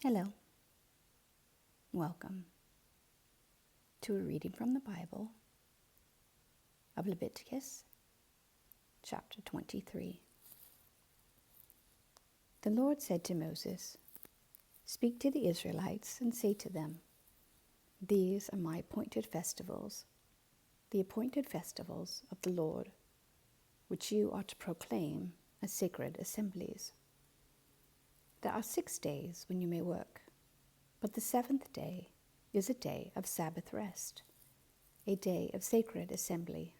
Hello. Welcome to a reading from the Bible of Leviticus Chapter 23. The Lord said to Moses, "Speak to the Israelites and say to them, 'These are my appointed festivals, the appointed festivals of the Lord, which you are to proclaim as sacred assemblies. There are 6 days when you may work, but the 7th day is a day of Sabbath rest, a day of sacred assembly.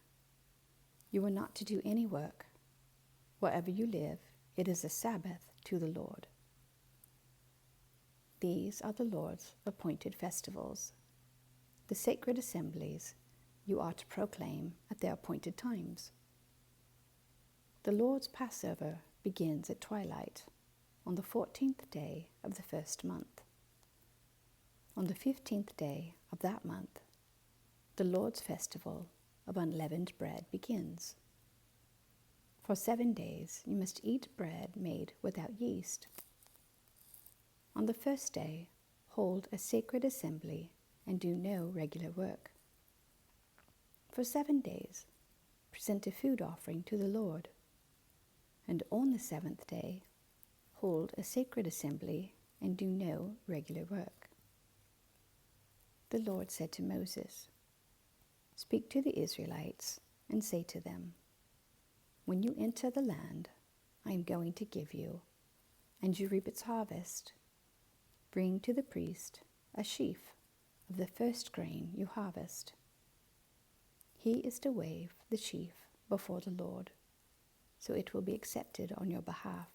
You are not to do any work. Wherever you live, it is a Sabbath to the Lord. These are the Lord's appointed festivals, the sacred assemblies you are to proclaim at their appointed times. The Lord's Passover begins at twilight on the 14th day of the first month. On the 15th day of that month, the Lord's festival of unleavened bread begins. For 7 days you must eat bread made without yeast. On the first day, hold a sacred assembly and do no regular work. For 7 days, present a food offering to the Lord. And on the 7th day, hold a sacred assembly and do no regular work. The Lord said to Moses, "Speak to the Israelites and say to them, 'When you enter the land I am going to give you, and you reap its harvest, bring to the priest a sheaf of the first grain you harvest. He is to wave the sheaf before the Lord, so it will be accepted on your behalf.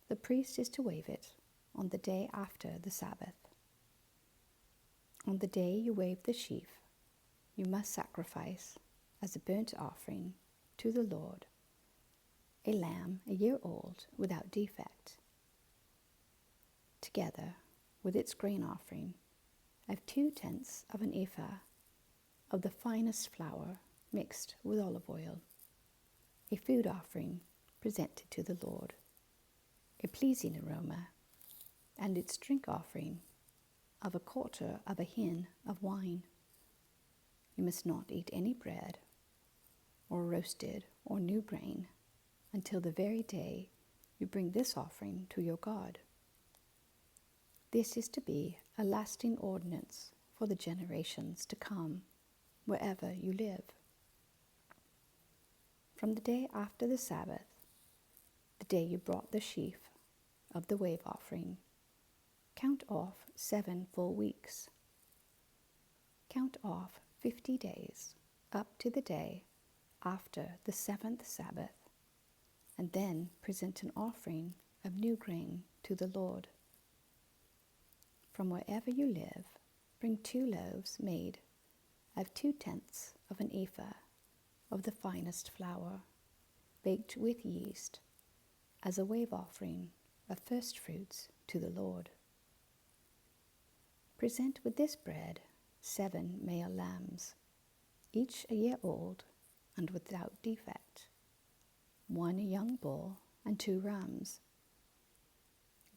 The priest is to wave it on the day after the Sabbath. On the day you wave the sheaf, you must sacrifice as a burnt offering to the Lord a lamb a year old without defect, together with its grain offering of 2/10 of an ephah of the finest flour mixed with olive oil, a food offering presented to the Lord, a pleasing aroma, and its drink offering of 1/4 of a hin of wine. You must not eat any bread, or roasted or new grain, until the very day you bring this offering to your God. This is to be a lasting ordinance for the generations to come, wherever you live. From the day after the Sabbath, the day you brought the sheaf of the wave offering, count off 7 full weeks. Count off 50 days up to the day after the 7th Sabbath, and then present an offering of new grain to the Lord. From wherever you live, bring 2 loaves made of 2/10 of an ephah of the finest flour, baked with yeast, as a wave offering of first fruits to the Lord. Present with this bread 7 male lambs, each a year old and without defect, 1 young bull and 2 rams.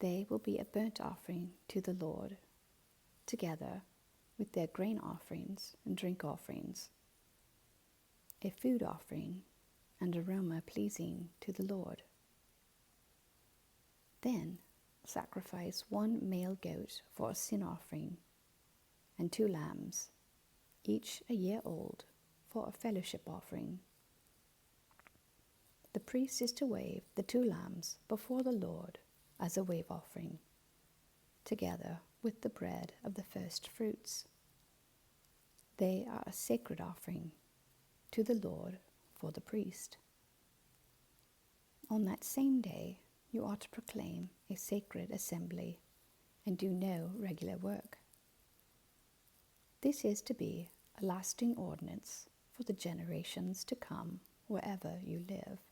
They will be a burnt offering to the Lord, together with their grain offerings and drink offerings, a food offering and aroma pleasing to the Lord. Then sacrifice 1 male goat for a sin offering, and 2 lambs, each a year old, for a fellowship offering. The priest is to wave the 2 lambs before the Lord as a wave offering, together with the bread of the first fruits. They are a sacred offering to the Lord for the priest. On that same day, you are to proclaim a sacred assembly and do no regular work. This is to be a lasting ordinance for the generations to come wherever you live.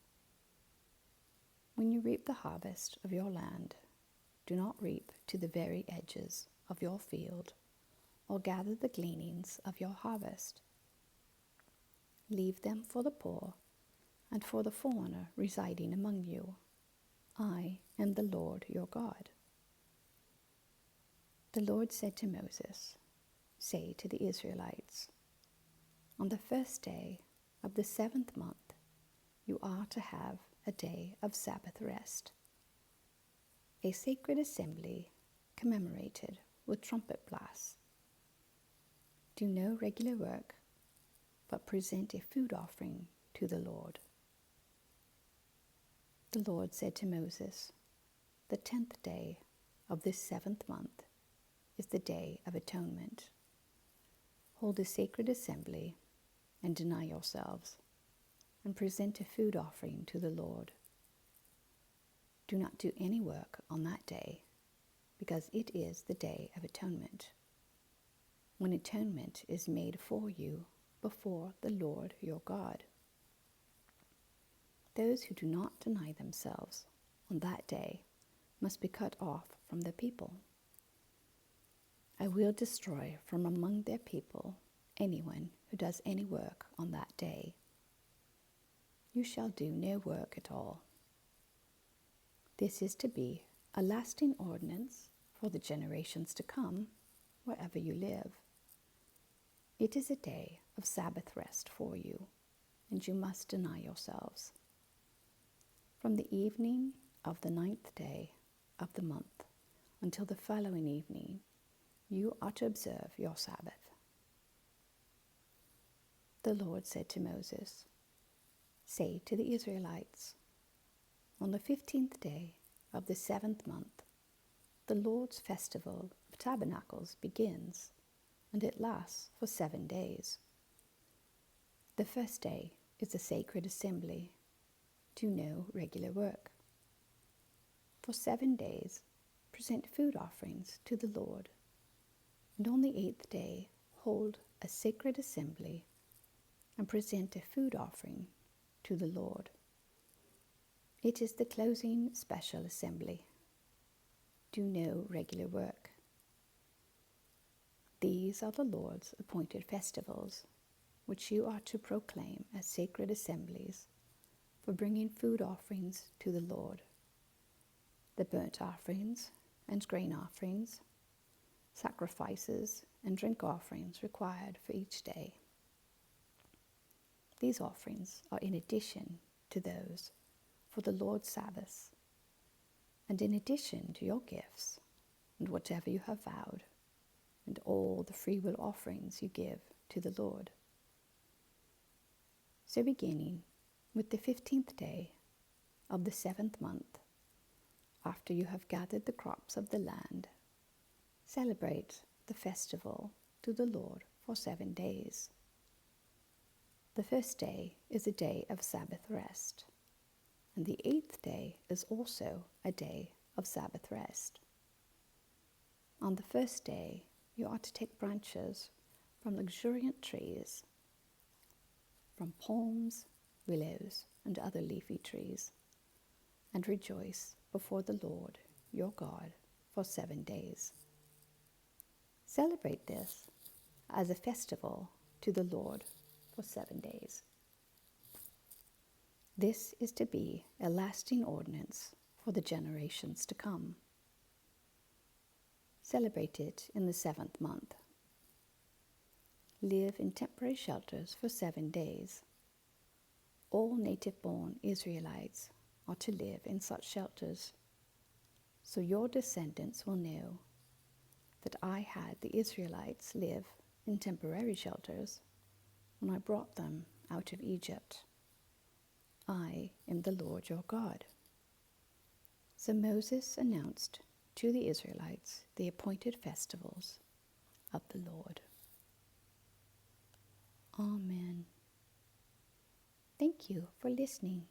When you reap the harvest of your land, do not reap to the very edges of your field or gather the gleanings of your harvest. Leave them for the poor and for the foreigner residing among you. I am the Lord your God. The Lord said to Moses, "Say to the Israelites, on the first day of the 7th month, you are to have a day of Sabbath rest, a sacred assembly commemorated with trumpet blasts. Do no regular work, but present a food offering to the Lord." The Lord said to Moses, "The 10th day of this 7th month is the Day of Atonement. Hold a sacred assembly and deny yourselves, and present a food offering to the Lord. Do not do any work on that day, because it is the Day of Atonement, when atonement is made for you before the Lord your God. Those who do not deny themselves on that day must be cut off from the people. I will destroy from among their people anyone who does any work on that day. You shall do no work at all. This is to be a lasting ordinance for the generations to come, wherever you live. It is a day of Sabbath rest for you, and you must deny yourselves. From the evening of the 9th day of the month until the following evening, you are to observe your Sabbath." The Lord said to Moses, "Say to the Israelites, on the 15th day of the 7th month, the Lord's festival of tabernacles begins, and it lasts for 7 days. The first day is a sacred assembly. Do no regular work. For 7 days, present food offerings to the Lord, and on the 8th day, hold a sacred assembly and present a food offering to the Lord. It is the closing special assembly. Do no regular work. These are the Lord's appointed festivals, which you are to proclaim as sacred assemblies for bringing food offerings to the Lord: the burnt offerings and grain offerings, sacrifices and drink offerings required for each day. These offerings are in addition to those for the Lord's Sabbaths, and in addition to your gifts and whatever you have vowed, and all the freewill offerings you give to the Lord. So beginning with the 15th day of the 7th month, after you have gathered the crops of the land, celebrate the festival to the Lord for 7 days. The first day is a day of Sabbath rest, and the 8th day is also a day of Sabbath rest. On the first day, you are to take branches from luxuriant trees, from palms, willows, and other leafy trees, and rejoice before the Lord your God for 7 days. Celebrate this as a festival to the Lord for 7 days. This is to be a lasting ordinance for the generations to come. Celebrate it in the 7th month. Live in temporary shelters for 7 days. All native-born Israelites are to live in such shelters, so your descendants will know that I had the Israelites live in temporary shelters when I brought them out of Egypt. I am the Lord your God." So Moses announced to the Israelites the appointed festivals of the Lord. Amen. Thank you for listening.